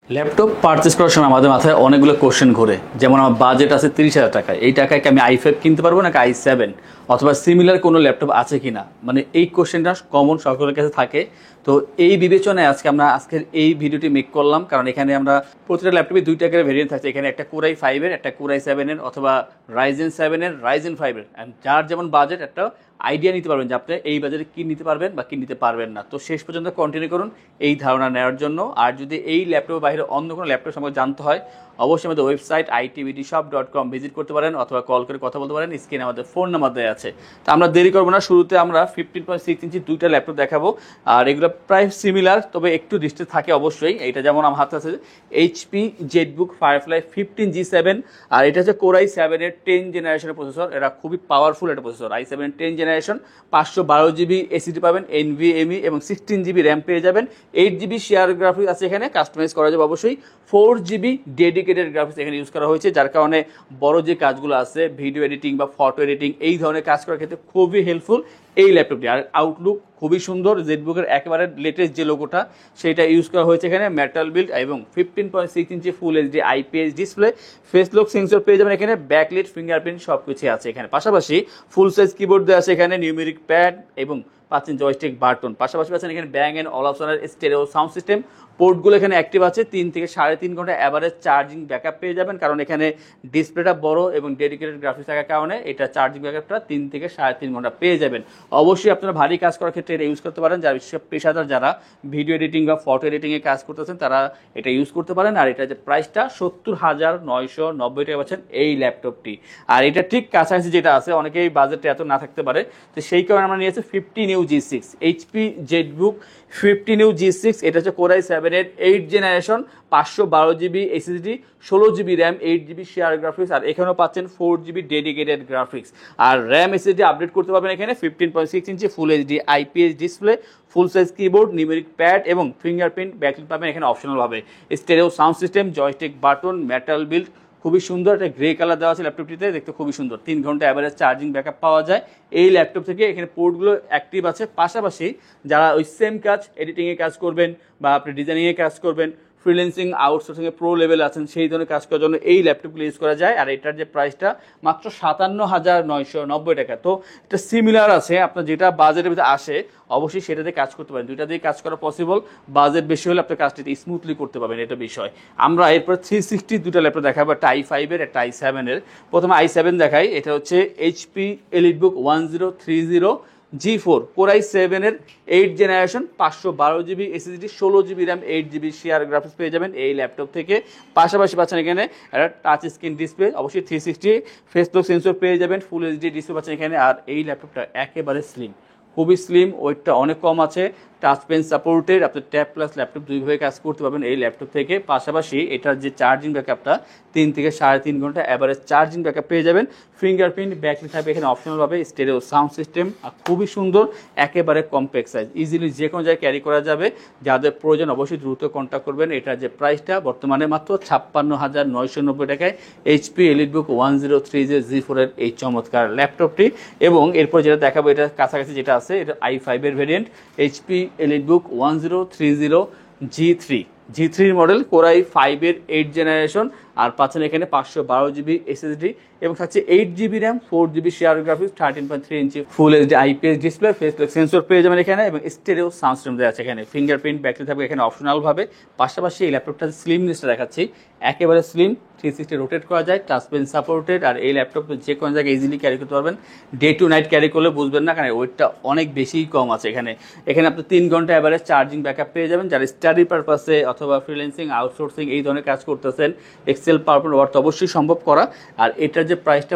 Laptop purchase করার সময় আমাদের মাথায় অনেকগুলো কোশ্চেন ঘোরে, যেমন আমার বাজেট আছে 30,000 টাকা, এই টাকায় কি আমি i5 কিনতে পারবো নাকি i7 অথবা সিমিলার কোনো ল্যাপটপ আছে কিনা। মানে এই কোশ্চেনটা কমন সকলের কাছে থাকে। তো এই বিবেচনায় আজকের এই ভিডিওটি মেক করলাম, কারণ এখানে আমরা প্রতিটা ল্যাপটপে দুইটা করে ভেরিয়েন্ট থাকছে। এখানে একটা কোরাই 5-এর, একটা কোরাই 7-এর অথবা রাইজেন 7-এর, রাইজেন 5-এর, যার যেমন বাজেট একটা আইডিয়া নিতে পারবেন যে আপনি এই বাজারে কি নিতে পারবেন বা কি নিতে পারবেন না। তো শেষ পর্যন্ত কন্টিনিউ করুন এই ধারণা নেওয়ার জন্য। আর যদি এই ল্যাপটপের বাইরে অন্য কোনো ল্যাপটপ সম্পর্কে জানতে হয়, অবশ্যই আমাদের ওয়েবসাইট itvdshop.com ভিজিট করতে পারেন অথবা কল করে কথা বলতে পারেন। স্ক্রিনে আমাদের ফোন নাম্বার দেওয়া আছে। তো আমরা দেরি করবো না, শুরুতে আমরা 15.6 ইঞ্চি দুইটা ল্যাপটপ দেখাবো। আর এগুলো প্রায় সিমিলার, তবে একটু ডিস্টেন্স থাকে অবশ্যই। এটা যেমন আমার হাতে আছে HP জেটবুক ফায়ারফ্লাই 15G7, আর এটা হচ্ছে কোরাই 7-এর 10 জেনারেশনের প্রসেসর। এটা খুবই পাওয়ারফুল একটা processor. i7 10 generation, 512GB ACD পাবেন, NVMe এবং 16GB র্যাম পেয়ে যাবেন। 8GB শেয়ার গ্রাফিক্স আছে, এখানে কাস্টমাইজ করা যাবে অবশ্যই। 4GB ডেডিকেটেড গ্রাফিক্স এখানে ইউজ করা হয়েছে, যার কারণে বড় যে কাজগুলো আছে ভিডিও এডিটিং বা ফটো এডিটিং এই ধরনের কাজ করার ক্ষেত্রে খুবই হেল্পফুল এই ল্যাপটপটি। আর আউটলুক খুবই সুন্দর, জেটবুকের একেবারে লেটেস্ট যে লোগোটা সেটা ইউজ করা হয়েছে এখানে। মেটাল বিল্ড এবং 15.6 inch full HD IPS display, face lock sensor পেয়ে যাবেন এখানে, ব্যাকলাইট, ফিঙ্গারপ্রিন্ট সব কিছু আছে এখানে। পাশাপাশি ফুল সাইজ কিবোর্ড দেওয়া আছে এখানে, নিউমেরিক প্যাড এবং পাচ্ছেন জয়স্টিক বাটন। পাশাপাশি পাচ্ছেন এখানে ব্যাং অ্যান্ড অলপশনের স্টেরিও সাউন্ড সিস্টেম। পোর্টগুলো এখানে অ্যাক্টিভ আছে। 3 থেকে 3.5 ঘন্টা অ্যাভারেজ চার্জিং ব্যাকআপ পেয়ে যাবেন, কারণ এখানে ডিসপ্লেটা বড় এবং ডেডিকেটেড গ্রাফিক্স থাকার কারণে এটা চার্জিং ব্যাকআপটা 3 থেকে 3.5 ঘন্টা পেয়ে যাবেন। অবশ্যই আপনারা ভারী কাজ করার ক্ষেত্রে এটা ইউজ করতে পারেন, যারা বিশেষ পেশাদার যারা ভিডিও এডিটিং বা ফটো এডিটিংয়ে কাজ করতেছেন তারা এটা ইউজ করতে পারেন। আর এটা যে প্রাইসটা 70,990 টাকা পাচ্ছেন এই ল্যাপটপটি। আর এটা ঠিক কাছাকাছি যেটা আছে, অনেকেই বাজেটে এত না থাকতে পারে, তো সেই কারণে আমরা নিয়েছি 15U G6 HP Jetbook 15U G6। এটা হচ্ছে কোরাই 7-এর 8 generation, 512GB SSD, 16GB RAM, 8GB shared graphics, আর এখানেও পাচ্ছেন 4GB ডেডিকেটেড গ্রাফিক্স। আর র্যাম এসএসডি আপডেট করতে পারবেন এখানে। 15.6 inch full HD IPS display, full size keyboard, numeric pad এবং ফিঙ্গারপ্রিন্ট ব্যাকলাইট পাবেন এখানে অপশনালভাবে। Stereo sound system, joystick button, metal build, খুবই সুন্দর। একটা গ্রে কালার দেওয়া আছে ল্যাপটপটিতে, দেখতে খুবই সুন্দর। 3 ঘন্টা অ্যাভারেজ চার্জিং ব্যাকআপ পাওয়া যায় এই ল্যাপটপ থেকে। এখানে পোর্টগুলো অ্যাক্টিভ আছে। পাশাপাশি যারা ওই সেম কাজ এডিটিংয়ে কাজ করবেন বা আপনি ডিজাইনিংয়ে কাজ করবেন, ফ্রিল্যান্সিং আউটসোর্সিংয়ে প্রো লেভেল আছেন, সেই ধরনের কাজ করার জন্য এই ল্যাপটপগুলো ইউজ করা যায়। আর এটার যে প্রাইসটা মাত্র 57,990 টাকা। তো এটা সিমিলার আছে, আপনার যেটা বাজেটের ভিতরে আসে অবশ্যই সেটাতে কাজ করতে পারেন। দুইটা দিয়ে কাজ করা পসিবল। বাজেট বেশি হলে আপনার কাজটি স্মুথলি করতে পারবেন, এটা বিষয়। আমরা এরপর 360 দুটা ল্যাপটপ দেখাবো, একটা i5-এর, একটা i7-এর। প্রথমে i7 দেখাই। এটা হচ্ছে HP এলিটবুক 1030 G4 কোরাই 7-এর 8 generation, 512GB SSD, 16GB RAM, 8GB shared graphics পেয়ে যাবেন এই ল্যাপটপ থেকে। পাশাপাশি পাচ্ছেন এখানে একটা টাচ স্ক্রিন ডিসপ্লে, অবশ্যই 360 ফেস লক সেন্সর পেয়ে যাবেন, ফুল এইচডি ডিসপ্লে পাচ্ছেন এখানে। আর এই ল্যাপটপটা একেবারে স্লিম, খুবই স্লিম, ওয়েটটা অনেক কম আছে, টাচ পেন সাপোর্টেড, আপনি ট্যাব প্লাস ল্যাপটপ দুইভাবে কাজ করতে পারবেন এই ল্যাপটপ থেকে। পাশাপাশি এটার যে চার্জিং ব্যাকআপটা 3 থেকে 3.5 ঘন্টা অ্যাভারেজ চার্জিং ব্যাকআপ পেয়ে যাবেন। ফিঙ্গারপ্রিন্ট ব্যাকলাইট থাকবে এখানে অপশনালভাবে, স্টেরিও সাউন্ড সিস্টেম, আর খুবই সুন্দর, একেবারে কম্প্যাক্ট সাইজ, ইজিলি যে কোনো জায়গায় ক্যারি করা যাবে। যাদের প্রয়োজন অবশ্যই দ্রুত কন্ট্যাক্ট করবেন। এটার যে প্রাইসটা বর্তমানে মাত্র 56,990 টাকায় HP এলিটবুক 1030 G4-এর এই চমৎকার ল্যাপটপটি। এবং এরপর যেটা দেখাবো, এটা কাছাকাছি যেটা আছে, এটা i5-এর variant, HP EliteBook 1030 G3 model, core i 5-এর 8 জেনারেশন, আর পাচ্ছেন এখানে 512GB এসএসডি এবং থাকছে 8GB RAM, 4GB shared graphics, 13.3 inch full HD IPS display, face lock sensor পেয়ে যাবেন এখানে, এবং স্টেরিও সাউন্ড সিস্টেম দেওয়া আছে এখানে। ফিঙ্গারপ্রিন্ট ব্যাকলাইট থাকবে এখানে অপশনালভাবে। পাশাপাশি এই ল্যাপটপটা স্লিমনেসটা দেখাচ্ছি, একেবারে স্লিম, 360 রোটেট করা যায়, টাচ পেন সাপোর্টেড। আর এই ল্যাপটপ যে কোনো জায়গায় ইজিলি ক্যারি করতে পারবেন। ডে টু নাইট ক্যারি করলে বুঝবেন না, কারণ ওয়েটটা অনেক বেশিই কম আছে এখানে। আপনি 3 ঘন্টা অ্যাভারেজ চার্জিং ব্যাকআপ পেয়ে যাবেন। যারা স্টাডি পারপাসে অথবা ফ্রিল্যান্সিং আউটসোর্সিং এই ধরনের কাজ করতেছেন, এক্সেল পাওয়ারপয়েন্ট ওয়ার্ড অবশ্যই সম্ভব করা। আর এটার যে প্রাইসটা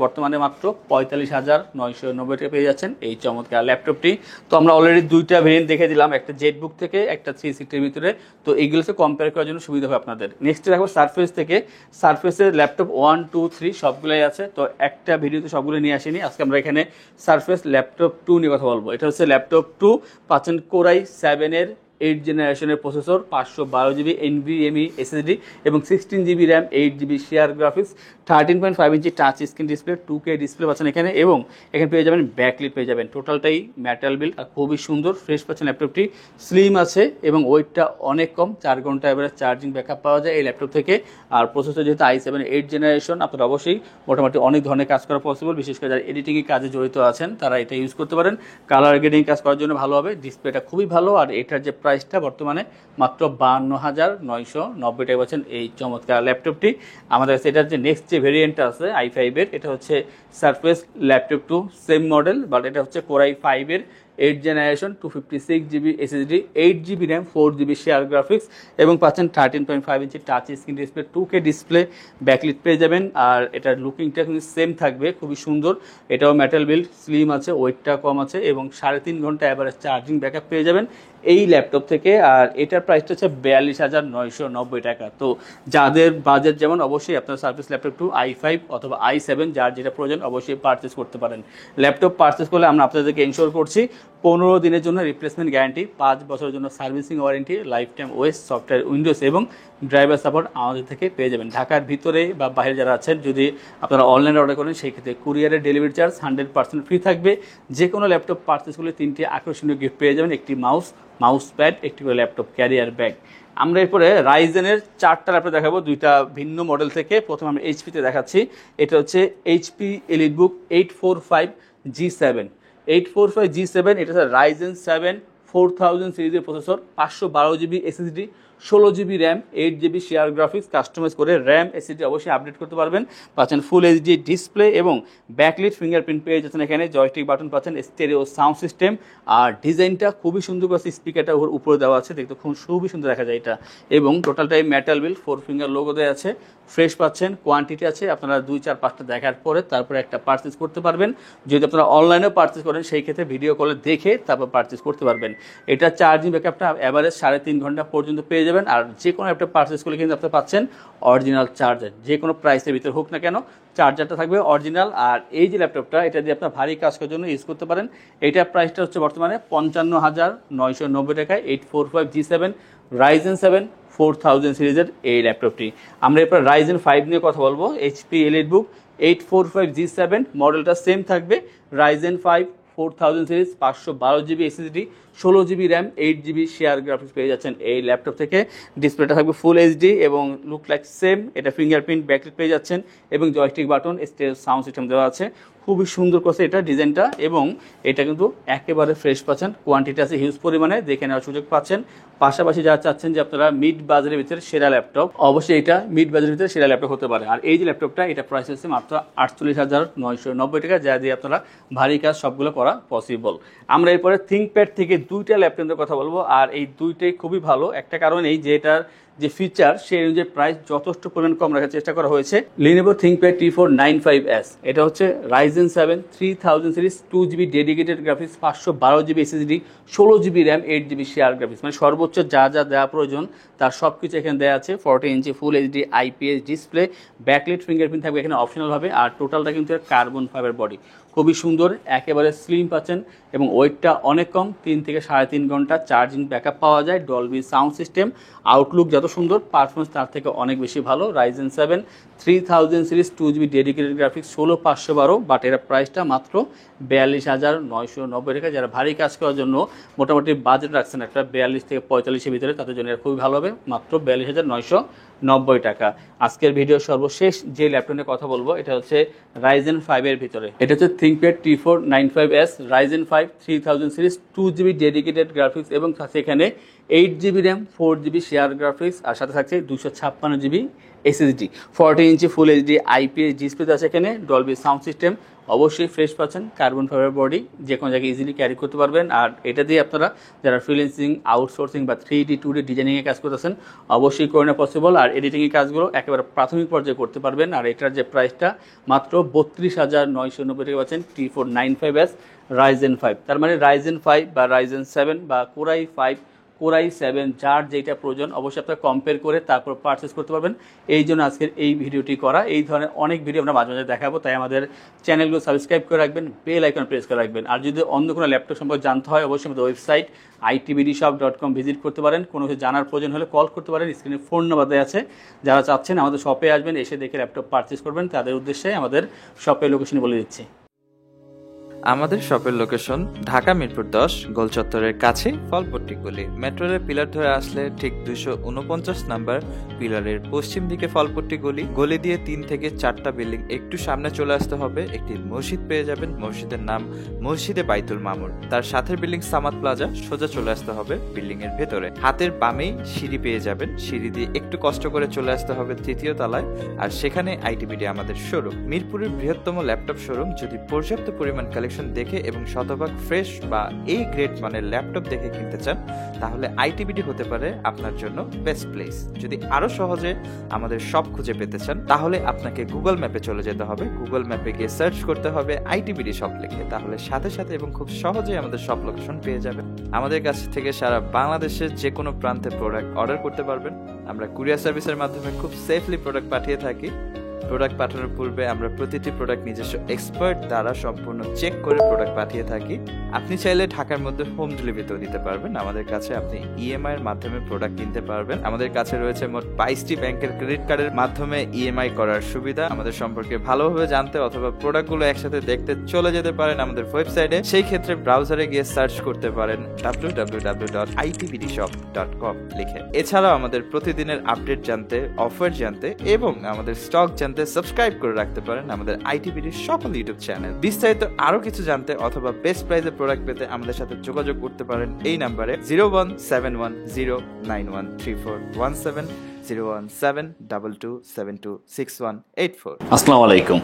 বর্তমানে মাত্র 45,990 টাকা পেয়ে যাচ্ছেন এই চমৎকার ল্যাপটপটি। তো আমরা অলরেডি দুইটা ভেরিয়েন্ট দেখে দিলাম, একটা জেটবুক থেকে, একটা 360-এর ভিতরে। তো এইগুলোকে কম্পেয়ার করার জন্য সুবিধা হবে আপনাদের। নেক্সট দেখো সারফেস থেকে। সারফেসের ল্যাপটপ 1, 2, 3 সবগুলোই আছে। তো একটা ভিডিওতে সবগুলো নিয়ে আসিনি, আজকে আমরা এখানে সারফেস ল্যাপটপ 2 নিয়ে কথা বলবো। এটা হচ্ছে ল্যাপটপ 2, পাচ্ছেন কোরাই 7-এর 8 জেনারেশনের প্রসেসর, 512 জিবি NVMe SSD এবং 16 GB RAM, 8 GB share graphics, 13.5 ইঞ্চি touch screen display, 2K display পাচ্ছেন এখানে, এবং এখানে পেয়ে যাবেন ব্যাকলিট পেয়ে যাবেন। টোটালটাই মেটাল বিল্ড আর খুবই সুন্দর ফ্রেশ পাচ্ছেন। ল্যাপটপটি স্লিম আছে এবং ওয়েটটা অনেক কম, 4 ঘন্টা এভারেজ চার্জিং ব্যাকআপ পাওয়া যায় এই ল্যাপটপ থেকে। আর প্রসেসর যেহেতু i7 8 জেনারেশন, আপনারা অবশ্যই মোটামুটি অনেক ধরনের কাজ করা পসিবল, বিশেষ করে যারা এডিটিংয়ের কাজে জড়িত আছেন তারা এটা ইউজ করতে পারেন। কালার গ্রেডিং কাজ করার জন্য ভালো হবে, ডিসপ্লেটা খুবই ভালো। আর এটার যে প্রাইসটা বর্তমানে মাত্র 52,990 টাকা পাচ্ছেন এই চমৎকার ল্যাপটপটি। আমাদের কাছে এটার যে নেক্সট যে ভেরিয়েন্টটা আছে i5 এর, এটা হচ্ছে surface laptop 2 same model, but এটা হচ্ছে Core i5 এর 8 generation, 256 GB SSD, 8 GB RAM, 4 GB share graphics এবং পাচ্ছেন 13.5 ইঞ্চি touch screen display, 2K display, backlit পেয়ে যাবেন। আর এটার লুকিংটা কিন্তু সেম থাকবে, খুবই সুন্দর। এটাও মেটাল বিল্ড, স্লিম আছে, ওয়েটটা কম আছে এবং 3.5 ঘন্টা অ্যাভারেজ চার্জিং ব্যাকআপ পেয়ে যাবেন এই ল্যাপটপ থেকে। আর এটার প্রাইসটা হচ্ছে 42,990 টাকা। তো যাদের বাজেট যেমন, অবশ্যই আপনার সার্ভিস ল্যাপটপ 2 i5 অথবা i7 যার যেটা প্রয়োজন অবশ্যই পারচেস করতে পারেন। ল্যাপটপ পারচেস করলে আমরা আপনাদেরকে ইনশিওর করছি 15 দিনের জন্য রিপ্লেসমেন্ট গ্যারান্টি, 5 বছরের জন্য servicing warranty, life time OS, software, Windows এবং ড্রাইভার সাপোর্ট আমাদের থেকে পেয়ে যাবেন। ঢাকার ভিতরে বা বাইরে যারা আছেন, যদি আপনারা অনলাইনে অর্ডার করেন সেই ক্ষেত্রে কুরিয়ারের ডেলিভারি চার্জ 100% ফ্রি থাকবে। যে কোনো ল্যাপটপ পারচেস করলে 3টি আকর্ষণীয় গিফট পেয়ে যাবেন, একটি মাউস প্যাড, একটি করে ল্যাপটপ ক্যারিয়ার ব্যাগ। আমরা এরপরে রাইজেনের 4টা ল্যাপটপ দেখাবো, 2টা ভিন্ন মডেল থেকে। প্রথমে আমরা এইচপিতে দেখাচ্ছি, এটা হচ্ছে HP EliteBook 845G7। 845G7 এটা হচ্ছে Ryzen 7 4000 সিরিজের processor, 512 GB SSD, 16 GB RAM, 8 GB share graphics, customise করে র্যাম SSD অবশ্যই আপডেট করতে পারবেন। পাচ্ছেন ফুল এইচডি ডিসপ্লে এবং ব্যাকলিট ফিঙ্গারপ্রিন্ট পেয়ে যাচ্ছেন এখানে, জয়স্টিক বাটন পাচ্ছেন, স্টেরিও সাউন্ড সিস্টেম। আর ডিজাইনটা খুবই সুন্দর করেছে, স্পিকারটা উপরে দেওয়া আছে, দেখতে খুবই সুন্দর দেখা যায় এটা। এবং টোটালটাই মেটাল বিল, 4 ফিঙ্গার লোগো দেওয়া আছে, ফ্রেশ পাচ্ছেন, কোয়ান্টিটি আছে। আপনারা 2, 4, 5টা দেখার পরে তারপরে একটা পারচেস করতে পারবেন। যদি আপনারা অনলাইনেও পারচেস করেন সেই ক্ষেত্রে ভিডিও কলে দেখে তারপর পারচেস করতে পারবেন। এটা চার্জিং ব্যাকআপটা অ্যাভারেজ 3.5 ঘন্টা পর্যন্ত পেয়ে যাবেন। আর যে কোনো একটা পারচেস করলে কিন্তু আপনারা পাচ্ছেন অরিজিনাল চার্জার, যে কোনো প্রাইসের ভিতরে হোক না কেন চার্জারটা থাকবে অরিজিনাল। আর এই যে ল্যাপটপটা, এটা দিয়ে আপনার ভারী কাজ করার জন্য ইউজ করতে পারেন। এইটার প্রাইসটা হচ্ছে বর্তমানে 55,990 টাকায়, 845G7 Ryzen 7 4000 সিরিজের এই ল্যাপটপটি। আমরা এরপর Ryzen 5 নিয়ে কথা বলবো। HP EliteBook 845G7 মডেলটা সেম থাকবে, Ryzen 5 4000 series, 512 GB SSD, 16 GB RAM, 8 GB share graphics পেয়ে যাচ্ছেন এই ল্যাপটপ থেকে। ডিসপ্লেটা থাকবে ফুল এইচডি এবং লুক লাইক সেম। এটা ফিঙ্গারপ্রিন্ট, ব্যাকলিট পেয়ে যাচ্ছেন এবং joystick button, stereo sound system দেওয়া আছে। খুবই সুন্দর করছে এটা ডিজাইনটা এবং এটা কিন্তু একেবারে ফ্রেশ পাচ্ছেন, কোয়ান্টিটি আছে হিউজ পরিমাণে, দেখে নেওয়ার সুযোগ পাচ্ছেন। পাশাপাশি যারা চাচ্ছেন যে আপনারা মিড বাজারের ভিতরে সেরা ল্যাপটপ, অবশ্যই এটা মিড বাজারের ভিতরে সেরা ল্যাপটপ হতে পারে। আর এই যে ল্যাপটপটা, এটা প্রাইস হচ্ছে মাত্র 48,990 টাকা, যা দিয়ে আপনারা ভারী কাজ সবগুলো করা পসিবল। আমরা এরপরে থিঙ্কপ্যাড থেকে 2টা ল্যাপটপের কথা বলবো। আর এই 2টাই খুবই ভালো, একটা কারণ এই যে এটার যে ফিচার সেই অনুযায়ী প্রাইস যথেষ্ট পরিমাণ কম রাখার চেষ্টা করা হয়েছে। Lenovo ThinkPad T495S, এটা হচ্ছে Ryzen 7 3000 series, 2 GB dedicated graphics, 512 GB SSD, 16 GB RAM, 8 GB share graphics, মানে সর্বোচ্চ যা যা দেওয়া প্রয়োজন তার সব কিছু এখানে দেওয়া আছে। 40 inch full HD IPS display, backlit fingerprint থাকবে এখানে অপশনালভাবে। আর টোটালটা কিন্তু কার্বন ফাইবার বডি, খুবই সুন্দর, একেবারে স্লিম পাচ্ছেন এবং ওয়েটটা অনেক কম, 3 থেকে 3.5 ঘন্টা চার্জিং ব্যাকআপ পাওয়া যায়। ডলবি সাউন্ড সিস্টেম, আউটলুক যত সুন্দর, পারফরমেন্স তার থেকে অনেক বেশি ভালো। Ryzen 7 3000 series, 2 GB dedicated graphics, 16512, but এর প্রাইসটা মাত্র 42,990 টাকা। যারা ভারী কাজ করার জন্য মোটামুটি বাজেট রাখছেন একটা 42 থেকে 45-এর ভিতরে, তাদের জন্য খুবই ভালো হবে, মাত্র 42,990 টাকা। আজকের ভিডিও সর্বশেষ যে ল্যাপটপ নিয়ে কথা বলবো, এটা হচ্ছে Ryzen 5 এর ভিতরে, এটা হচ্ছে ThinkPad T495S, Ryzen 5 3000 series, 2 GB dedicated graphics এবং সেখানে 8 GB RAM, 4 GB share graphics, আর সাথে থাকছে 256 GB SSD, 40 inch full HD IPS display আছে এখানে, ডলবি সাউন্ড সিস্টেম, অবশ্যই ফ্রেশ পাচ্ছেন, কার্বন ফাইবার বডি, যে কোনো জায়গায় ইজিলি ক্যারি করতে পারবেন। আর এটা দিয়ে আপনারা যারা ফ্রিল্যান্সিং, আউটসোর্সিং বা 3D 2D ডিজাইনিংয়ে কাজ করতেছেন অবশ্যই করে নেওয়া পসিবল। আর এডিটিংয়ের কাজগুলো একেবারে প্রাথমিক পর্যায়ে করতে পারবেন। আর এটার যে প্রাইসটা মাত্র 32,990 টাকা পাচ্ছেন T495S Ryzen 5। তার মানে Ryzen 5 বা Ryzen 7 বা Core i5 Core i7 যার যেটা প্রয়োজন অবশ্যই আপনারা কম্পেয়ার করে তারপর পারচেস করতে পারবেন। এই জন্য আজকের এই ভিডিওটি করা। এই ধরনের অনেক ভিডিও আমরা মাঝে মাঝে দেখাবো, তাই আমাদের চ্যানেলগুলো সাবস্ক্রাইব করে রাখবেন, বেল আইকন প্রেস করে রাখবেন। আর যদি অন্য কোনো ল্যাপটপ সম্পর্কে জানতে হয় অবশ্যই আমাদের ওয়েবসাইট itbdshop.com ভিজিট করতে পারেন। কোনো কিছু জানার প্রয়োজন হলে কল করতে পারেন, স্ক্রিনে ফোন নাম্বার দেওয়া আছে। যারা চাচ্ছেন আমাদের শপে আসবেন, এসে দেখে ল্যাপটপ পারচেস করবেন, তাদের উদ্দেশ্যে আমাদের শপের লোকেশন বলে দিচ্ছি। আমাদের শপের লোকেশন ঢাকা মিরপুর 10 গোল চত্বরের কাছে ফলপট্টি গলি। মেট্রো রেল পিলার ধরে আসলে ঠিক 249 নাম্বার পিলারের পশ্চিম দিকে ফলপট্টি গলি। গলি দিয়ে 3 থেকে 4টা বিল্ডিং একটু সামনে চলে আসতে হবে, একটি মসজিদ পেয়ে যাবেন। মসজিদের নাম মসজিদে বাইতুল মামুর। তার সাথের বিল্ডিং সামাদ প্লাজা, সোজা চলে আসতে হবে বিল্ডিং এর ভেতরে। হাতের বামেই সিঁড়ি পেয়ে যাবেন, সিঁড়ি দিয়ে একটু কষ্ট করে চলে আসতে হবে 3য় তলায়, আর সেখানে আইটিবিডি আমাদের শোরুম। মিরপুরের বৃহত্তম ল্যাপটপ শোরুম। যদি পর্যাপ্ত পরিমাণ কালেকশন দেখে এবং শতভাগ ফ্রেশ বা এই গ্রেড মানের ল্যাপটপ দেখে কিনতে চান, তাহলে আইটিবিডি হতে পারে আপনার জন্য বেস্ট প্লেস। যদি আরো সহজে আমাদের শপ খুঁজে পেতে চান, তাহলে আপনাকে গুগল ম্যাপে চলে যেতে হবে। গুগল ম্যাপে গিয়ে সার্চ করতে হবে আইটিবিডি শপ লিখে, তাহলে সাথে সাথে এবং খুব সহজেই আমাদের শপ লোকেশন পেয়ে যাবেন। আমাদের কাছ থেকে সারা বাংলাদেশের যে কোনো প্রান্তে প্রোডাক্ট অর্ডার করতে পারবেন। আমরা কুরিয়ার সার্ভিসের মাধ্যমে খুব সেফলি প্রোডাক্ট পাঠিয়ে থাকি। প্রোডাক্ট পাঠানোর পূর্বে আমরা প্রতিটি প্রোডাক্ট নিজস্ব এক্সপার্ট দ্বারা সম্পূর্ণ চেক করে প্রোডাক্ট পাঠিয়ে থাকি। আপনি চাইলে ঢাকার মধ্যে হোম ডেলিভারিতেও দিতে পারবেন। আমাদের কাছে আপনি ইএমআই এর মাধ্যমে প্রোডাক্ট কিনতে পারবেন। আমাদের কাছে রয়েছে মোট 22টি ব্যাংকের ক্রেডিট কার্ডের মাধ্যমে ইএমআই করার সুবিধা। আমাদের সম্পর্কে ভালোভাবে জানতে অথবা প্রোডাক্টগুলো একসাথে দেখতে চলে যেতে পারেন আমাদের ওয়েবসাইটে। সেই ক্ষেত্রে ব্রাউজারে গিয়ে সার্চ করতে পারেন www.itbdshop.com লিখে। এছাড়াও আমাদের প্রতিদিনের আপডেট জানতে, অফার জানতে এবং আমাদের স্টক জানতে সাবস্ক্রাইব করে রাখতে পারেন আমাদের আইটিবিডি সকল ইউটিউব চ্যানেল। বিস্তারিত আরো কিছু জানতে অথবা বেস্ট প্রাইসে প্রোডাক্ট পেতে আমাদের সাথে যোগাযোগ করতে পারেন এই নাম্বারে 01710913417 01722726184। আসসালামু আলাইকুম।